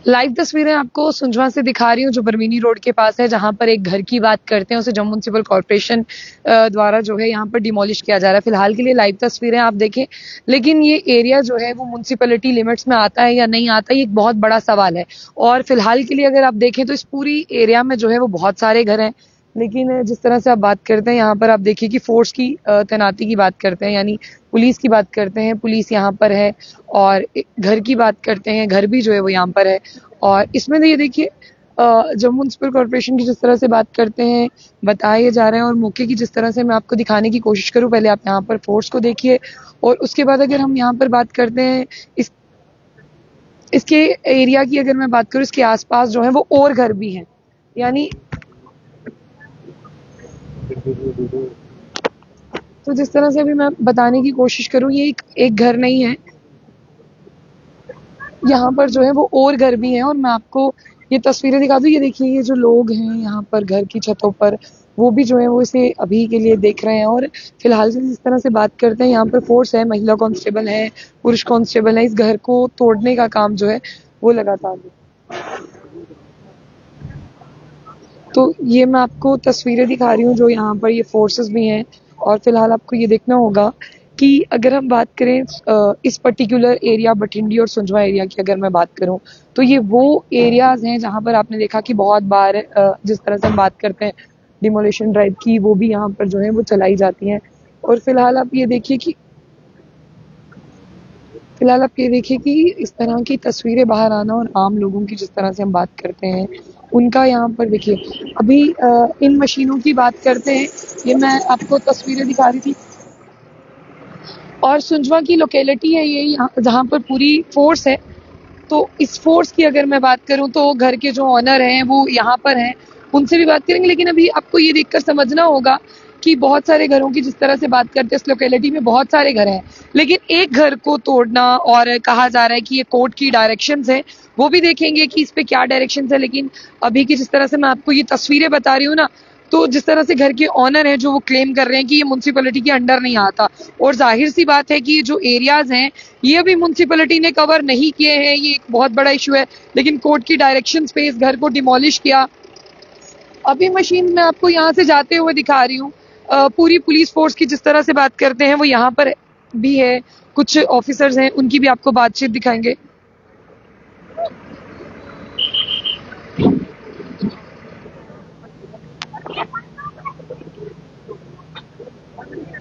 Live तस्वीरें आपको सुंझवा से दिखा रही हूँ, जो बरमीनी रोड के पास है, जहां पर एक घर की बात करते हैं, उसे जम्मू म्युनिसिपल कॉर्पोरेशन द्वारा जो है यहाँ पर डिमोलिश किया जा रहा है। फिलहाल के लिए लाइव तस्वीरें आप देखें, लेकिन ये एरिया जो है वो म्युनिसिपैलिटी लिमिट्स में आता है या नहीं आता, ये एक बहुत बड़ा सवाल है। और फिलहाल के लिए अगर आप देखें तो इस पूरी एरिया में जो है वो बहुत सारे घर हैं, लेकिन जिस तरह से आप बात करते हैं यहाँ पर आप देखिए कि फोर्स की तैनाती की बात करते हैं, यानी पुलिस की बात करते हैं, पुलिस यहाँ पर है। और घर की बात करते हैं, घर भी जो है वो यहाँ पर है। और इसमें तो ये देखिए जम्मू म्युनिसिपल कॉर्पोरेशन की जिस तरह से बात करते हैं, बताए जा रहे हैं, और मौके की जिस तरह से मैं आपको दिखाने की कोशिश करूं, पहले आप यहाँ पर फोर्स को देखिए। और उसके बाद अगर हम यहाँ पर बात करते हैं इसके एरिया की, अगर मैं बात करूं, इसके आसपास जो है वो और घर भी हैं, यानी तो जिस तरह से अभी मैं बताने की कोशिश करूं, ये एक घर नहीं है, यहाँ पर जो है वो और घर भी हैं। और मैं आपको ये तस्वीरें दिखा दूं, ये देखिए, ये जो लोग हैं यहाँ पर घर की छतों पर, वो भी जो है वो इसे अभी के लिए देख रहे हैं। और फिलहाल से जिस तरह से बात करते हैं, यहाँ पर फोर्स है, महिला कांस्टेबल है, पुरुष कांस्टेबल है, इस घर को तोड़ने का काम जो है वो लगातार है। तो ये मैं आपको तस्वीरें दिखा रही हूँ, जो यहाँ पर ये फोर्सेस भी हैं। और फिलहाल आपको ये देखना होगा कि अगर हम बात करें इस पर्टिकुलर एरिया बठिंडी और सुंझवा एरिया की, अगर मैं बात करूं, तो ये वो एरियाज हैं जहां पर आपने देखा कि बहुत बार जिस तरह से हम बात करते हैं डिमोलिशन ड्राइव की, वो भी यहाँ पर जो है वो चलाई जाती हैं। और फिलहाल आप ये देखिए कि इस तरह की तस्वीरें बाहर आना, और आम लोगों की जिस तरह से हम बात करते हैं उनका, यहाँ पर देखिए अभी इन मशीनों की बात करते हैं, ये मैं आपको तस्वीरें दिखा रही थी। और सुंझवा की लोकेलिटी है ये, जहाँ पर पूरी फोर्स है। तो इस फोर्स की अगर मैं बात करूं, तो घर के जो ऑनर हैं वो यहाँ पर हैं, उनसे भी बात करेंगे। लेकिन अभी आपको ये देखकर समझना होगा कि बहुत सारे घरों की जिस तरह से बात करते हैं, इस लोकेलिटी में बहुत सारे घर हैं, लेकिन एक घर को तोड़ना, और कहा जा रहा है कि ये कोर्ट की डायरेक्शंस है, वो भी देखेंगे कि इस पे क्या डायरेक्शंस है। लेकिन अभी की जिस तरह से मैं आपको ये तस्वीरें बता रही हूँ ना, तो जिस तरह से घर के ऑनर हैं जो वो क्लेम कर रहे हैं कि ये म्युनिसिपैलिटी के अंडर नहीं आता, और जाहिर सी बात है कि ये जो एरियाज हैं ये अभी म्युनिसिपैलिटी ने कवर नहीं किए हैं, ये एक बहुत बड़ा इशू है। लेकिन कोर्ट की डायरेक्शंस पे इस घर को डिमोलिश किया। अभी मशीन मैं आपको यहाँ से जाते हुए दिखा रही हूँ। पूरी पुलिस फोर्स की जिस तरह से बात करते हैं वो यहाँ पर भी है, कुछ ऑफिसर्स हैं, उनकी भी आपको बातचीत दिखाएंगे।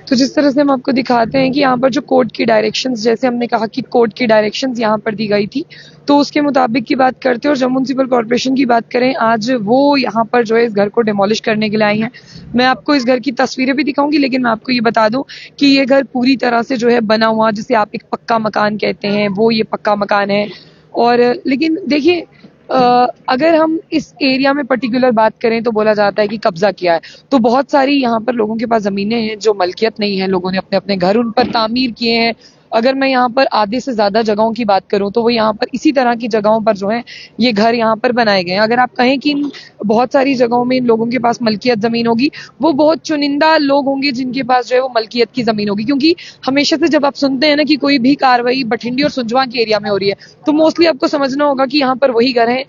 तो जिस तरह से हम आपको दिखाते हैं कि यहाँ पर जो कोर्ट की डायरेक्शंस, जैसे हमने कहा कि कोर्ट की डायरेक्शंस यहाँ पर दी गई थी, तो उसके मुताबिक की बात करते हैं। और जम्मू म्युनिसिपल कॉर्पोरेशन की बात करें, आज वो यहाँ पर जो है इस घर को डिमोलिश करने के लिए आई हैं। मैं आपको इस घर की तस्वीरें भी दिखाऊंगी, लेकिन मैं आपको ये बता दूं कि ये घर पूरी तरह से जो है बना हुआ, जिसे आप एक पक्का मकान कहते हैं, वो ये पक्का मकान है। और लेकिन देखिए, अगर हम इस एरिया में पर्टिकुलर बात करें तो बोला जाता है कि कब्जा किया है, तो बहुत सारी यहाँ पर लोगों के पास जमीनें हैं जो मलकियत नहीं है, लोगों ने अपने अपने घर उन पर तामीर किए हैं। अगर मैं यहाँ पर आधे से ज्यादा जगहों की बात करूं, तो वो यहाँ पर इसी तरह की जगहों पर जो है ये घर यहाँ पर बनाए गए हैं। अगर आप कहें कि इन बहुत सारी जगहों में इन लोगों के पास मलकियत जमीन होगी, वो बहुत चुनिंदा लोग होंगे जिनके पास जो है वो मलकियत की जमीन होगी। क्योंकि हमेशा से जब आप सुनते हैं ना कि कोई भी कार्रवाई बठिंडी और सुंझवा के एरिया में हो रही है, तो मोस्टली आपको समझना होगा कि यहाँ पर वही घर हैं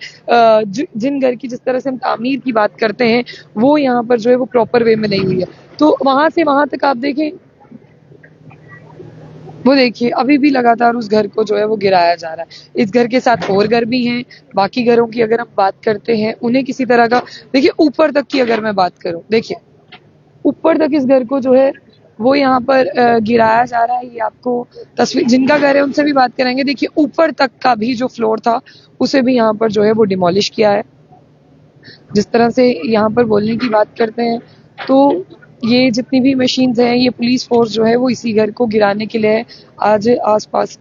जिन घर की जिस तरह से हम तामीर की बात करते हैं, वो यहाँ पर जो है वो प्रॉपर वे में नहीं हुई है। तो वहां से वहां तक आप देखें, वो देखिए अभी भी लगातार उस घर को जो है वो गिराया जा रहा है। इस घर के साथ और घर भी हैं। बाकी घरों की अगर हम बात करते हैं, उन्हें किसी तरह का, देखिए ऊपर तक की अगर मैं बात करूं, देखिए ऊपर तक इस घर को जो है वो यहाँ पर गिराया जा रहा है। ये आपको तस्वीर, जिनका घर है उनसे भी बात करेंगे। देखिए ऊपर तक का भी जो फ्लोर था, उसे भी यहाँ पर जो है वो डिमोलिश किया है। जिस तरह से यहाँ पर बोलने की बात करते हैं, तो ये जितनी भी मशीन्स हैं, ये पुलिस फोर्स जो है वो इसी घर को गिराने के लिए आज आसपास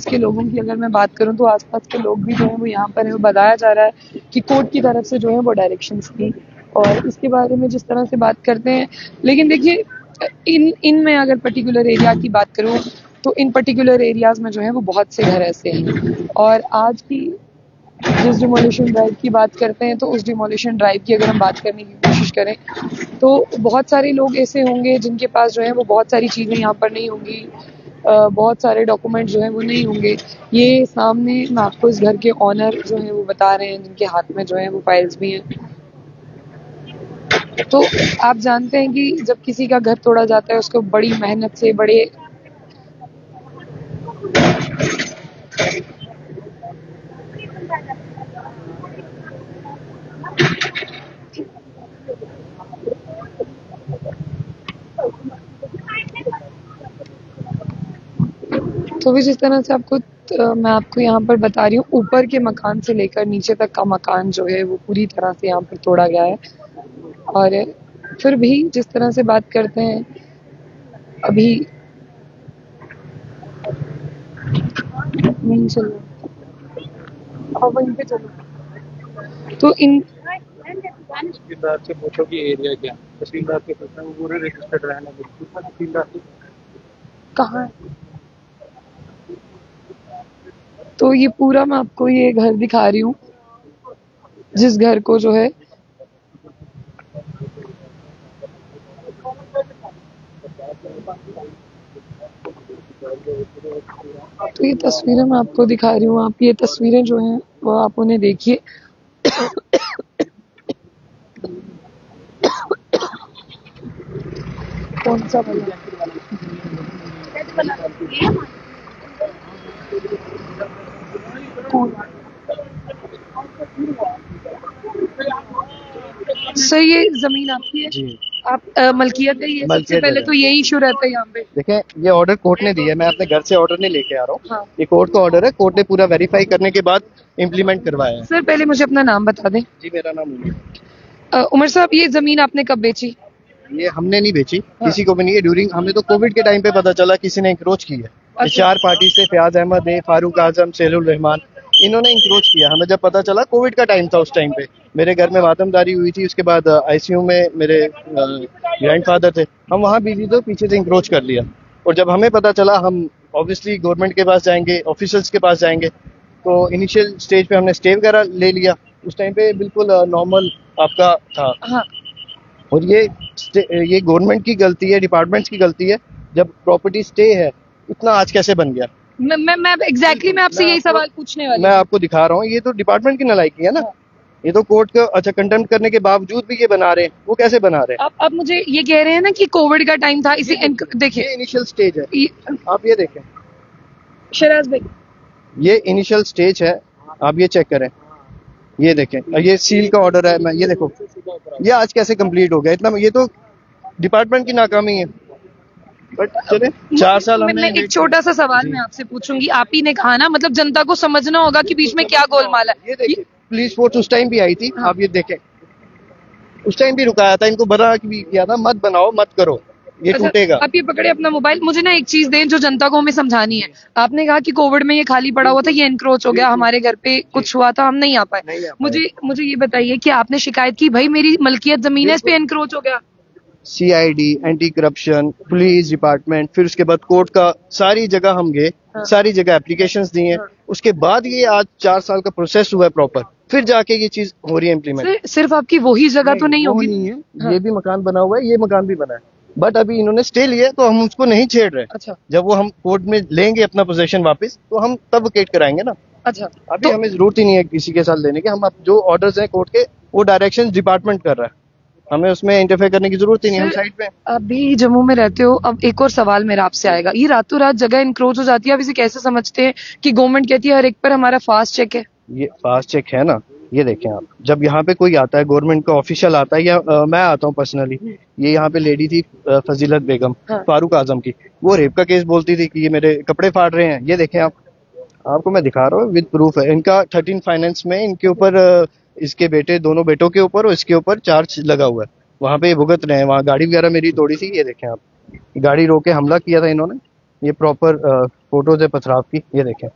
के लोगों की अगर मैं बात करूं, तो आसपास के लोग भी जो है वो यहाँ पर है। वो बताया जा रहा है कि कोर्ट की तरफ से जो है वो डायरेक्शंस थी, और इसके बारे में जिस तरह से बात करते हैं। लेकिन देखिए, इन में अगर पर्टिकुलर एरिया की बात करूं, तो इन पर्टिकुलर एरियाज में जो है वो बहुत से घर ऐसे हैं। और आज की जिस डिमोलिशन ड्राइव की बात करते हैं, तो उस डिमोलिशन ड्राइव की अगर हम बात करने की कोशिश करें, तो बहुत सारे लोग ऐसे होंगे जिनके पास जो है वो बहुत सारी चीजें यहाँ पर नहीं होंगी। बहुत सारे डॉक्यूमेंट जो है वो नहीं होंगे। ये सामने मैं आपको इस घर के ऑनर जो है वो बता रहे हैं, जिनके हाथ में जो है वो फाइल्स भी हैं। तो आप जानते हैं कि जब किसी का घर तोड़ा जाता है उसको बड़ी मेहनत से बड़े तो भी जिस तरह से मैं आपको यहाँ पर बता रही हूँ, ऊपर के मकान से लेकर नीचे तक का मकान जो है वो पूरी तरह से यहाँ पर तोड़ा गया है। और फिर भी जिस तरह से बात करते हैं अभी नहीं चल रहा, और वहीं पे चलो तो इन तहसीलदार से पूछो कि एरिया क्या है। तहसीलदार के पास वो पूरे रजिस्टर्ड रहना बिल्कुल तहसीलदार से। कहाँ है? तो ये पूरा मैं आपको ये घर दिखा रही हूँ, जिस घर को जो है तो ये तस्वीरें मैं आपको दिखा रही हूँ। आप ये तस्वीरें जो हैं वो आप उन्हें देखिए। कौन सा वाला? कौन? सर ये जमीन आपकी है? जी आप मलकियत है ये? सबसे मलकियत पहले है। तो यही इशू रहता है यहाँ पे। देखें, ये ऑर्डर कोर्ट ने दिया है, मैं अपने घर से ऑर्डर नहीं लेके आ रहा हूँ। हाँ ये कोर्ट का ऑर्डर है, कोर्ट ने पूरा वेरीफाई करने के बाद इम्प्लीमेंट करवाया है। सर, पहले मुझे अपना नाम बता दें। जी, मेरा नाम उमर है। उमर साहब, ये जमीन आपने कब बेची? ये हमने नहीं बेची, हाँ। किसी को भी नहीं है। ड्यूरिंग हमें तो कोविड के टाइम पे पता चला किसी ने इंक्रोच की है। ये अच्छा। 4 पार्टी से फयाज अहमद है, फारूक आजम, सेलुल रहमान, इन्होंने इंक्रोच किया। हमें जब पता चला, कोविड का टाइम था उस टाइम पे, मेरे घर में मातमदारी हुई थी। उसके बाद आईसीयू में मेरे ग्रैंडफादर थे, हम वहाँ बिजी थे, पीछे से इंक्रोच कर लिया। और जब हमें पता चला, हम ऑब्वियसली गवर्नमेंट के पास जाएंगे, ऑफिसर्स के पास जाएंगे। तो इनिशियल स्टेज पे हमने स्टे वगैरह ले लिया। उस टाइम पे बिल्कुल नॉर्मल आपका था। हाँ और ये गवर्नमेंट की गलती है, डिपार्टमेंट्स की गलती है। जब प्रॉपर्टी स्टे है, इतना आज कैसे बन गया? मैं एग्जैक्टली मैं आपसे यही सवाल पूछने वाली मैं थी। आपको दिखा रहा हूँ, ये तो डिपार्टमेंट की नालायकी है ना। हाँ। ये तो कोर्ट का अच्छा कंटेम्प्ट करने के बावजूद भी ये बना रहे हैं, वो कैसे बना रहे हैं? आप मुझे ये कह रहे हैं ना कि कोविड का टाइम था, इसे देखिए। ये इनिशियल स्टेज है, ये- आप ये देखें, शराज भाई, ये इनिशियल स्टेज है, आप ये चेक करें, ये देखें। और ये सील का ऑर्डर है, मैं ये देखो, ये आज कैसे कंप्लीट हो गया? इतना ये तो डिपार्टमेंट की नाकामी है। बट चले, 4 साल मैं हमने एक छोटा सा सवाल मैं आपसे पूछूंगी। आप ही ने कहा ना, मतलब जनता को समझना होगा कि बीच में क्या गोलमाल है। ये देखिए, पुलिस फोर्स उस टाइम भी आई थी। हाँ। आप ये देखें, उस टाइम भी रुकाया था, इनको बना भी किया था, मत बनाओ, मत करो, ये अच्छा, टूटेगा। आप ये पकड़े अपना मोबाइल। मुझे ना एक चीज दें जो जनता को हमें समझानी है। आपने कहा कि कोविड में ये खाली पड़ा हुआ था, ये एनक्रोच हो गया, हमारे घर पे कुछ हुआ था, हम नहीं आ पाए। नहीं आ पाए। मुझे ये बताइए कि आपने शिकायत की, भाई मेरी मलकियत जमीन है, इस पे एनक्रोच हो गया? CID, anti corruption, police department, फिर उसके बाद कोर्ट का, सारी जगह हम गए। हाँ। सारी जगह एप्लीकेशंस दी हैं। हाँ। उसके बाद ये आज 4 साल का प्रोसेस हुआ है प्रॉपर, फिर जाके ये चीज हो रही है इम्प्लीमेंट। सिर्फ आपकी वही जगह तो नहीं वो होगी? नहीं है। हाँ। ये भी मकान बना हुआ है, ये मकान भी बना है, बट अभी इन्होंने स्टे लिया, तो हम उसको नहीं छेड़ रहे। अच्छा जब वो हम कोर्ट में लेंगे अपना पोजीशन वापस, तो हम तब वेकेट कराएंगे ना। अच्छा। अभी हमें जरूरत ही नहीं है किसी के साथ लेने की। हम अब जो ऑर्डर्स हैं कोर्ट के, वो डायरेक्शन डिपार्टमेंट कर रहा है, हमें उसमें इंटरफेयर करने की जरूरत ही नहीं, हम साइड पे हैं। आप भी जम्मू में रहते हो। अब एक और सवाल मेरा आपसे आएगा, ये रातों रात जगह इनक्रोच हो जाती है, आप इसे कैसे समझते हैं कि गवर्नमेंट कहती है हर एक पर हमारा फास्ट चेक है? ये फास्ट चेक है ना, ये देखें आप, जब यहाँ पे कोई आता है, गवर्नमेंट का ऑफिशियल आता है, या मैं आता हूँ पर्सनली, ये यहाँ पे लेडी थी फजीलत बेगम, हाँ। फारूक आजम की, वो रेप का केस बोलती थी कि ये मेरे कपड़े फाड़ रहे हैं। ये देखें आप, आपको मैं दिखा रहा हूँ, विद प्रूफ है। इनका 13 फाइनेंस में इनके ऊपर इसके बेटे, दोनों बेटों के ऊपर और इसके ऊपर चार्ज लगा हुआ है। वहां पे ये भुगत रहे हैं। वहाँ गाड़ी वगैरह मेरी तोड़ी थी, ये देखें आप, गाड़ी रोक के हमला किया था इन्होंने। ये प्रॉपर फोटोज है पथराव की, ये देखें,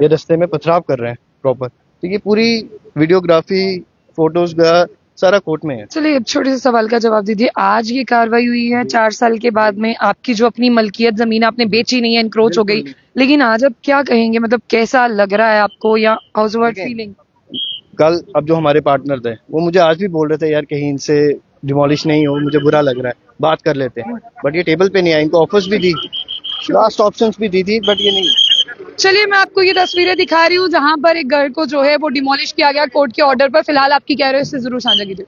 ये रास्ते में पथराव कर रहे हैं प्रॉपर। तो ये पूरी वीडियोग्राफी, फोटोज का सारा कोर्ट में है। चलिए, एक छोटे से सवाल का जवाब दीजिए। आज ये कार्रवाई हुई है 4 साल के बाद में, आपकी जो अपनी मलकियत जमीन आपने बेची नहीं है, एनक्रोच हो गई, लेकिन आज आप क्या कहेंगे? मतलब कैसा लग रहा है आपको, या हाउस वाइफ फीलिंग? कल अब जो हमारे पार्टनर थे, वो मुझे आज भी बोल रहे थे, यार कहीं इनसे डिमोलिश नहीं हो, मुझे बुरा लग रहा है, बात कर लेते हैं। बट ये टेबल पे नहीं आए, इनको ऑफर्स भी दी, लास्ट ऑप्शंस भी दी थी बट ये नहीं। चलिए मैं आपको ये तस्वीरें दिखा रही हूँ जहां पर एक घर को जो है वो डिमोलिश किया गया कोर्ट के ऑर्डर पर। फिलहाल आपकी क्या राय है इससे जरूर साझा कीजिए।